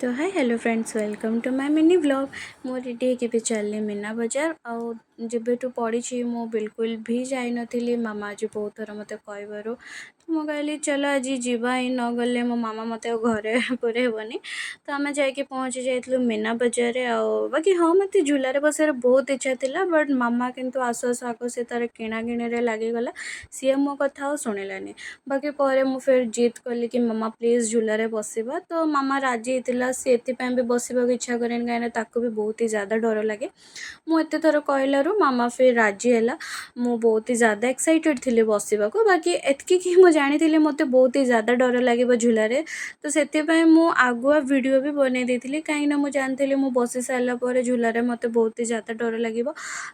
तो hi hello friends welcome to my mini vlog. मो रेडी के चलनी मीना बजार आउ जब पड़ी मु बिल्कुल भी जाई नथिली। मामा आज बहुत थर मत कहबार तो मुझे कहली चलो आज जीवा ही न गले मो मामा मत घरे पुरेबनी। तो आम जाकि पहुँची जाइलु मीना बजार बाकी हाँ मत झूलार बसार बहुत इच्छा था बट मामा किंतु आसु आसु आग से तार किणा किणी लगिगला सी मो कथा शुणिलानी। बाकी पर मु फिर जिद कली कि मामा प्लीज झूलार बसवा तो मामा राजी होता सी भी बसवा इच्छा करें कहीं भी बहुत ही ज़्यादा डर लगे। मुझे थर कहलू मामा फिर राजी है। मु बहुत ही ज़्यादा एक्साइटेड थी बसवा को बाकी एतकी कि मुझे जानी मत बहुत ही ज़्यादा डर लगे झूलार तो से आगुआ वीडियो भी बनई देती कहीं मुझे जानती मुझे बसी सारापर झूलार मत बहुत ही ज़्यादा डर लगे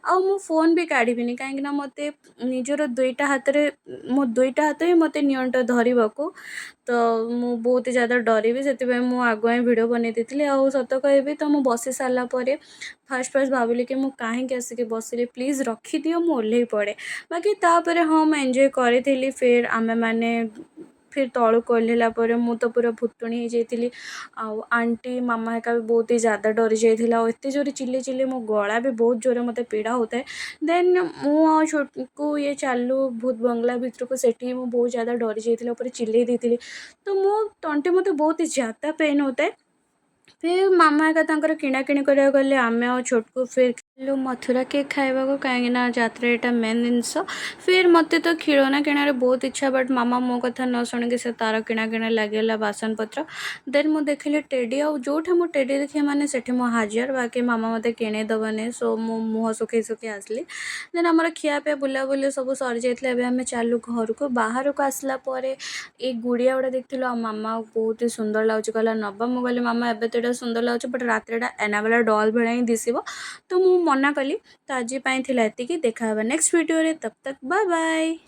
आउ फोन भी काढ़ी कहीं मत निजर दुईटा हाथ में मो दुईटा हाथ ही मत नियंट धरवा को तो मु बहुत ही ज़्यादा डरबी से आगुआ वीडियो बनई देती आउ सत कह तो मुझे बसी सारापर फास्ट फास्ट भाविली कि मुझे कहीं आसिक बसली प्लीज रखिदि मु ओह्ल पड़े बाकी तापर हाँ मैं एंजॉय करी फिर आमे मैंने फिर तलू ओह्लैला मु तो पूरा भुतुणी हो जाती आंटी मामा हेका भी बहुत ही ज़्यादा डरी जाइए एत जोर चिल्ली चिल्ली मो गला भी बहुत जोर मत पीड़ा होता है। देन मु छोटू ये चालू भूत बंगला भितर को सेठी बहुत ज़्यादा डरी जाइए चिल्ले देती तो मो तंटे मत बहुत ही ज़्यादा पेन होता है। फिर मामा एका तांकर किणा किणी करिया गले आमे और छोटकू फिर लो मथुरा केक खाइबा को कहीं जात्रा एटा मेन जिनस। फिर मत तो खिलौना किणार बहुत इच्छा बट मामा मो कथा न शुणिक से तार किणा किणा लगे बासन पत्र। देन मु देखिली टेडी आउ जोठे मु टेडी देखिए मैंने सेठी मो हाजिर बाकी मामा मत किणे दबने सो मो मुह सुखी सुखी आसली। देन आमर खियापिया बुलाबुली सब सरी जाइए एवं आम चालू घर को बाहर को आसला ये गुड़िया गुड़ा देखिलु आ मामा बहुत ही सुंदर लगे कहला नबा मु कहली मामा एबे तो एटा सुंदर लगे बट रात एनाबेला डल भाया ही दिशब तो मु मना कली। तो आज देखा नेक्स्ट वीडियो रे तब तक बाय बाय।